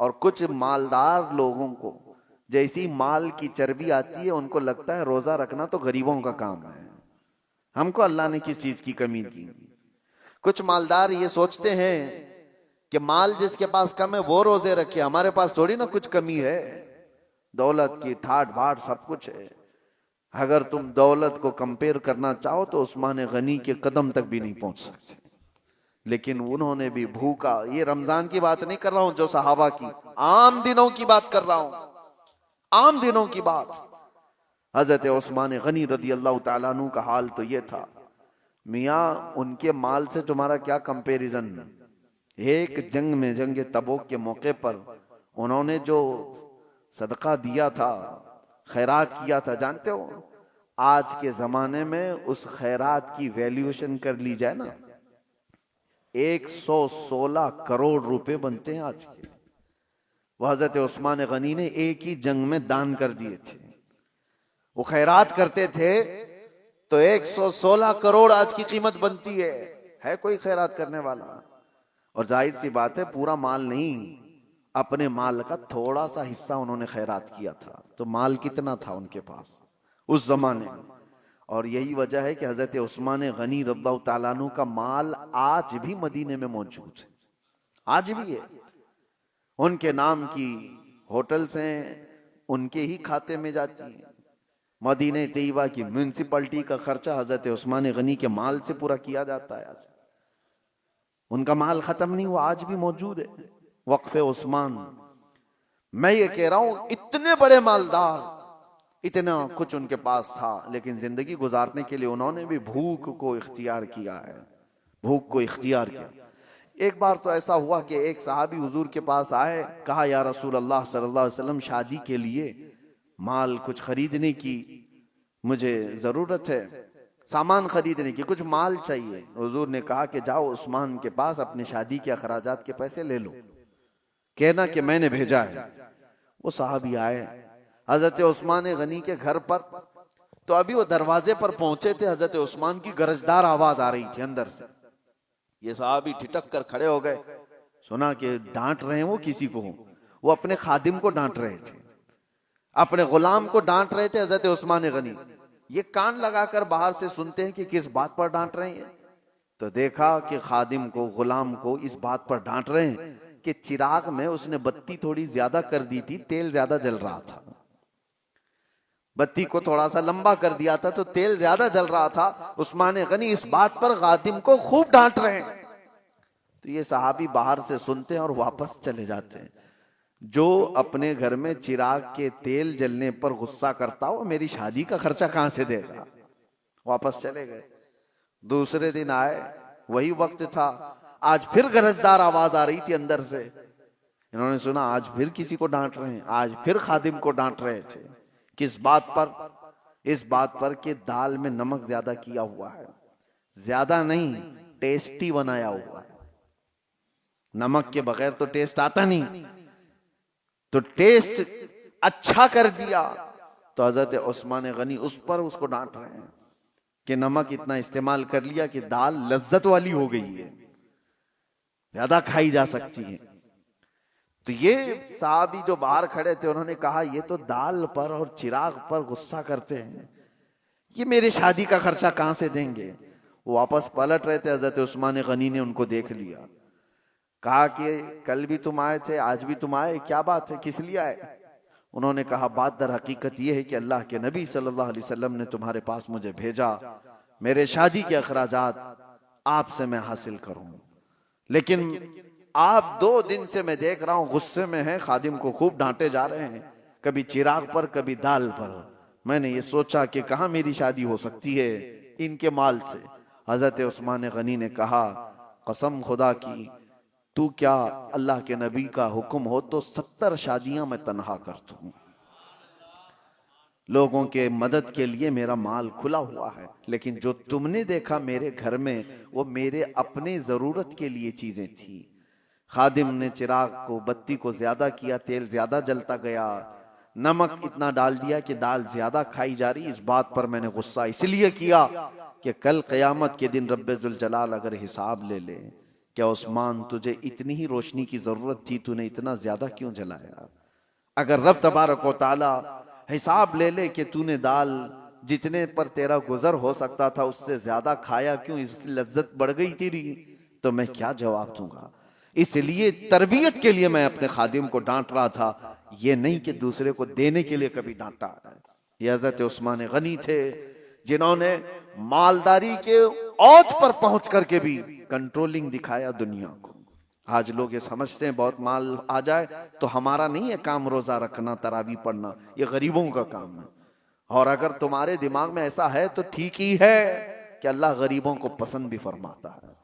और कुछ मालदार लोगों को जैसी माल की चर्बी आती है उनको लगता है रोजा रखना तो गरीबों का काम है, हमको अल्लाह ने किस चीज की कमी दी। कुछ मालदार ये सोचते हैं कि माल जिसके पास कम है वो रोजे रखे, हमारे पास थोड़ी ना कुछ कमी है, दौलत की ठाट बाट सब कुछ है। अगर तुम दौलत को कंपेयर करना चाहो तो उस्मान गनी के कदम तक भी नहीं पहुंच सकते, लेकिन उन्होंने भी भूखा, ये रमजान की बात नहीं कर रहा हूं जो सहाबा की, आम दिनों की बात कर रहा हूं, आम दिनों की बात। हजरत उस्मान गनी रदी अल्लाह तआला अन्हु का हाल तो ये था, मियाँ उनके माल से तुम्हारा क्या कंपैरिजन। एक जंग में, जंग तबूक के मौके पर उन्होंने जो सदका दिया था, खैरात किया था, जानते हो आज के जमाने में उस खैरात की वैल्यूएशन कर ली जाए ना 116 करोड़ रुपए बनते हैं आज के। वो हजरत उस्मान गनी ने एक ही जंग में दान कर दिए थे। वो खैरात करते थे तो 116 करोड़ आज की कीमत बनती है कोई खैरात करने वाला? और जाहिर सी बात है पूरा माल नहीं, अपने माल का थोड़ा सा हिस्सा उन्होंने खैरात किया था। तो माल कितना था उनके पास उस जमाने में? और यही वजह है कि हजरत उस्मान गनी रज़ियल्लाहु ताला अन्हु का माल आज भी मदीने में मौजूद है, आज भी है। उनके नाम की होटल्स हैं, उनके ही खाते में जाती हैं। मदीने तैयबा की म्युनिसिपैलिटी का खर्चा हजरत उस्मान गनी के माल से पूरा किया जाता है। आज उनका माल खत्म नहीं हुआ, आज भी मौजूद है वक्फ उस्मान। मैं ये कह रहा हूं इतने बड़े मालदार, इतना कुछ उनके पास था, लेकिन जिंदगी गुजारने के लिए उन्होंने भी भूख को इख्तियार किया है, भूख को इख्तियार किया। एक बार तो ऐसा हुआ कि एक सहाबी हुजूर के पास आए, कहा या रसूल अल्लाह सल्लल्लाहु अलैहि वसल्लम शादी के लिए माल कुछ खरीदने की मुझे जरूरत है, सामान खरीदने की, कुछ माल चाहिए। हुजूर ने कहा कि जाओ उस्मान के पास अपनी शादी के अखराजात के पैसे ले लो, कहना कि मैंने भेजा है। वो साहबी आए हजरत उस्मान गनी के घर पर, तो अभी वो दरवाजे पर पहुंचे थे, हजरत उस्मान की गरजदार आवाज आ रही थी अंदर से। ये साहबी ठिठक कर खड़े हो गए, सुना कि डांट रहे हैं वो किसी को, वो अपने खादिम को डांट रहे थे, अपने गुलाम को डांट रहे थे हजरत उस्मान गनी। ये कान लगाकर बाहर से सुनते हैं कि किस बात पर डांट रहे हैं। तो देखा कि खादिम को, गुलाम को इस बात पर डांट रहे हैं कि चिराग में उसने बत्ती थोड़ी ज्यादा कर दी थी, तेल ज्यादा जल रहा था, बत्ती को थोड़ा सा लंबा कर दिया था तो तेल ज्यादा जल रहा था। उस्मान गनी इस बात पर खादिम को खूब डांट रहे हैं। तो ये सहाबी बाहर से सुनते हैं और वापस चले जाते हैं। जो अपने घर में चिराग के तेल जलने पर गुस्सा करता हो, मेरी शादी का खर्चा कहां से देगा? वापस चले गए। दूसरे दिन आए, वही वक्त था, आज फिर गरजदार आवाज आ रही थी अंदर से। इन्होंने सुना आज फिर किसी को डांट रहे हैं, आज फिर खादिम को डांट रहे थे। किस बात पर? इस बात पर कि दाल में नमक ज्यादा किया हुआ है, ज्यादा नहीं टेस्टी बनाया हुआ है। नमक के बगैर तो टेस्ट आता नहीं, तो टेस्ट अच्छा कर दिया। तो हजरत उस्मान गनी उस पर उसको डांट रहे हैं कि नमक इतना इस्तेमाल कर लिया कि दाल लज्जत वाली हो गई है, ज्यादा खाई जा सकती है। तो ये साहबी जो बाहर खड़े थे उन्होंने कहा ये तो दाल पर और चिराग पर गुस्सा करते हैं, ये मेरे शादी का खर्चा कहां से देंगे? वो वापस पलट रहे थे, हजरत उस्मान गनी ने उनको देख लिया, कहा कि कल भी तुम आए थे, आज भी तुम आए, क्या बात है, किस लिए आए? उन्होंने कहा बात दर हकीकत यह है कि अल्लाह के नबी सल्लल्लाहु अलैहि वसल्लम ने तुम्हारे पास मुझे भेजा, मेरे शादी के अखराजात आपसे मैं हासिल करूं, लेकिन आप 2 दिन से मैं देख रहा हूं गुस्से में हैं, खादिम को खूब डांटे जा रहे हैं, कभी चिराग पर कभी दाल पर। मैंने ये सोचा कि कहां मेरी शादी हो सकती है इनके माल से। हजरत उस्मान गनी ने कहा कसम खुदा की, तू क्या अल्लाह के नबी का हुक्म हो तो 70 शादियां मैं तन्हा कर दूं। लोगों के मदद के लिए मेरा माल खुला हुआ है, लेकिन जो तुमने देखा मेरे घर में वो मेरे अपने जरूरत के लिए चीजें थी। खादिम ने चिराग को, बत्ती को ज्यादा किया, तेल ज्यादा जलता गया, नमक इतना डाल दिया कि दाल ज्यादा खाई जा रही। इस बात पर मैंने गुस्सा इसलिए किया कि कल क़यामत के दिन रब्बे जुल जलाल अगर हिसाब ले ले क्या उस्मान तुझे इतनी ही रोशनी की जरूरत थी, तूने इतना ज्यादा क्यों जलाया? अगर रब तबारक व तआला हिसाब ले ले कि तूने दाल जितने पर तेरा गुजर हो सकता था उससे ज्यादा खाया क्यों, इस लज्जत बढ़ गई तेरी, तो मैं क्या जवाब दूंगा? इसलिए तरबियत के लिए मैं अपने खादिम को डांट रहा था, ये नहीं कि दूसरे को देने के लिए कभी डांटा है। ये हजरत उस्मान गनी थे जिन्होंने मालदारी के औज पर पहुंच करके भी कंट्रोलिंग दिखाया दुनिया को। आज लोग ये समझते हैं बहुत माल आ जाए तो हमारा नहीं है काम रोजा रखना, तरावी पढ़ना, ये गरीबों का काम है। और अगर तुम्हारे दिमाग में ऐसा है तो ठीक ही है कि अल्लाह गरीबों को पसंद भी फरमाता है।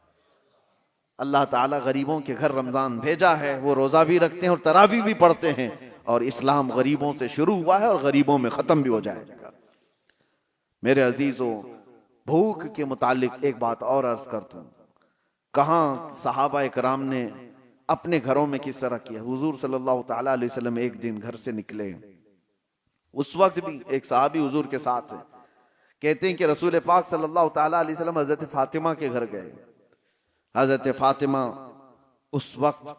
अल्लाह ताला गरीबों के घर रमजान भेजा है, वो रोजा भी रखते हैं और तरावी भी पढ़ते हैं, और इस्लाम गरीबों से शुरू हुआ है और गरीबों में खत्म भी हो जाएगा। मेरे अजीजों, भूख के मुतालिक एक बात और अर्ज करता हूं, कहां सहाबा इकराम ने अपने घरों में किस तरह किया। हुजूर सल्लल्लाहु ताला अलैहि वसल्लम एक दिन घर से निकले, उस वक्त भी एक सहाबी हुजूर के साथ है। कहते हैं कि रसूल पाक सल्लल्लाहु ताला अलैहि वसल्लम हजरत फातिमा के घर गए। हजरत फातिमा उस वक्त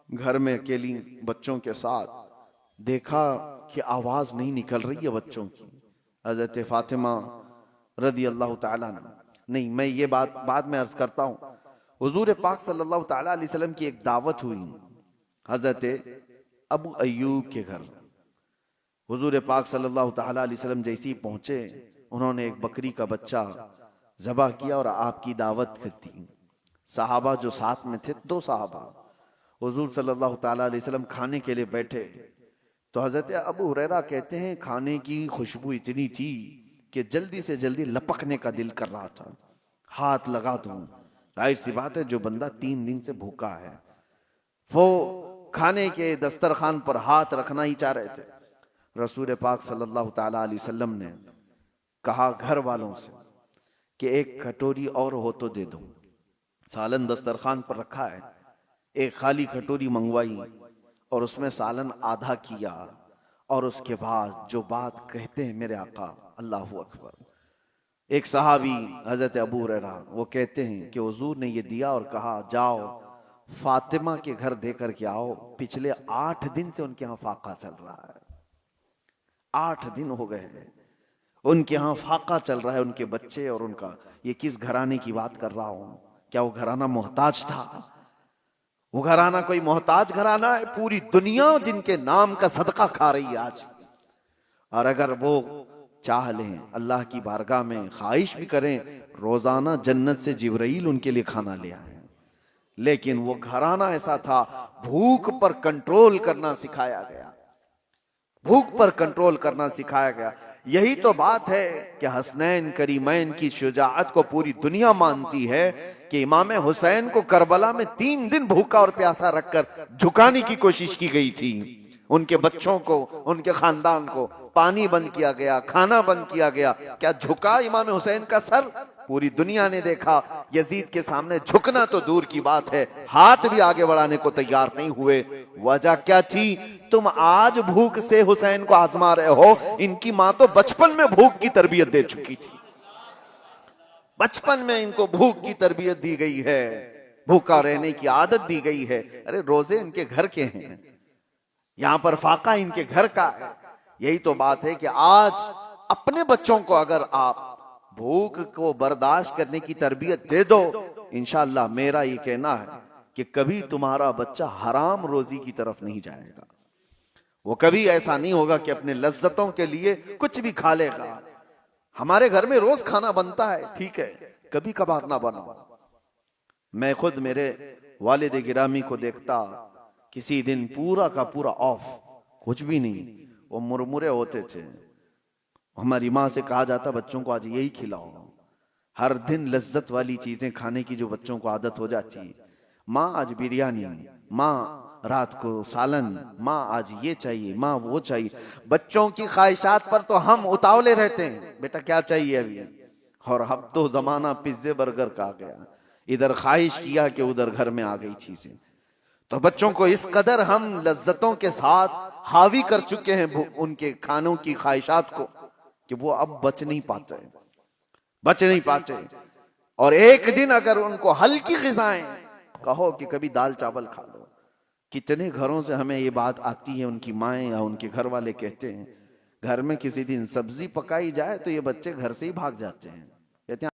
घर में अकेली बच्चों के साथ, देखा कि आवाज नहीं निकल रही है बच्चों की। हजरत फातिमा रदी अल्लाह ताला अन्हा, नहीं मैं ये बात बाद में अर्ज करता हूं। हुजूर पाक सल्लल्लाहु ताला अलैहि वसल्लम की एक दावत हुई हजरत अबू अय्यूब के घर। हुजूर पाक सल्लल्लाहु ताला अलैहि वसल्लम जैसे ही पहुंचे, उन्होंने एक बकरी का बच्चा ज़बह किया और आपकी दावत कर दी। सहाबा जो साथ में थे, 2 सहाबा, हुजूर सल्लल्लाहु ताला अलैहि वसल्लम खाने के लिए बैठे तो हजरत अबू हुरैरा कहते हैं खाने की खुशबू इतनी थी कि जल्दी से जल्दी लपकने का दिल कर रहा था, हाथ लगा दूं। जाहिर सी बात है जो बंदा 3 दिन से भूखा है वो खाने के दस्तरखान पर हाथ रखना ही चाह रहे थे। रसूल पाक सल्लल्लाहु ताला अलैहि वसल्लम ने कहा घर वालों से कि एक कटोरी और हो तो दे दो। सालन दस्तरखान पर रखा है, एक खाली कटोरी मंगवाई और उसमें सालन आधा किया, और उसके बाद जो बात कहते हैं मेरे आका, अल्लाहु अकबर। एक सहाबी हजरत अबू हुरैरा वो कहते हैं कि हुजूर ने ये दिया और कहा जाओ फातिमा के घर दे करके आओ, पिछले 8 दिन से उनके यहाँ फाका चल रहा है। 8 दिन हो गए हैं उनके यहाँ फाका चल रहा है, उनके बच्चे और उनका। ये किस घराने की बात कर रहा हूं? क्या वो घराना मोहताज था? वो घराना कोई मोहताज घराना है? पूरी दुनिया जिनके नाम का सदका खा रही है आज। और अगर वो चाह लें अल्लाह की बारगाह में ख्वाहिश भी करें, रोजाना जन्नत से जिब्राइल उनके लिए खाना ले आए। लेकिन वो घराना ऐसा था, भूख पर कंट्रोल करना सिखाया गया, भूख पर कंट्रोल करना सिखाया गया। यही तो बात है कि हसनैन करीमैन की शुजाअत को पूरी दुनिया मानती है कि इमाम हुसैन को करबला में 3 दिन भूखा और प्यासा रखकर झुकाने की कोशिश की गई थी। उनके बच्चों को, उनके खानदान को पानी बंद किया गया, खाना बंद किया गया। क्या झुका इमाम हुसैन का सर? पूरी दुनिया ने देखा। यजीद के सामने झुकना तो दूर की बात है, हाथ भी आगे बढ़ाने को तैयार नहीं हुए। वजह क्या थी? तुम आज भूख से हुसैन को आजमा रहे हो, इनकी मां तो बचपन में भूख की तरबियत दे चुकी थी। बचपन में इनको भूख की तरबियत दी गई है, भूखा रहने की आदत दी गई है। अरे रोजे इनके घर के हैं, यहां पर फाका इनके घर का है। यही तो बात है कि आज अपने बच्चों को अगर आप भूख को बर्दाश्त करने की तरबियत दे दो, इंशाअल्लाह मेरा ये कहना है कि कभी तुम्हारा बच्चा हराम रोजी की तरफ नहीं जाएगा। वो कभी ऐसा नहीं होगा कि अपने लज्जतों के लिए कुछ भी खा लेगा। हमारे घर में रोज खाना बनता है, ठीक है, कभी कभार ना बनाओ। मैं खुद मेरे वालिद गिरामी को देखता, किसी दिन पूरा का पूरा ऑफ, कुछ भी नहीं, वो मुरमुरे होते थे। हमारी माँ से कहा जाता बच्चों को आज यही खिलाओ। हर दिन लज्जत वाली चीजें खाने की जो बच्चों को आदत हो जाती है, माँ आज बिरयानी, माँ रात को सालन, माँ आज ये चाहिए, माँ वो चाहिए। बच्चों की ख्वाहिशात पर तो हम उतावले रहते हैं, बेटा क्या चाहिए अभी। और अब तो जमाना पिज्जे बर्गर का आ गया, इधर ख्वाहिश किया कि उधर घर में आ गई चीजें। तो बच्चों को इस कदर हम लज्जतों के साथ हावी कर चुके हैं उनके खानों की ख्वाहिशात को कि वो अब बच नहीं पाते। और एक दिन अगर उनको हल्की ग़िज़ाएं कहो कि कभी दाल चावल खा लो। कितने घरों से हमें ये बात आती है, उनकी माएँ या उनके घर वाले कहते हैं घर में किसी दिन सब्जी पकाई जाए तो ये बच्चे घर से ही भाग जाते हैं, कहते हैं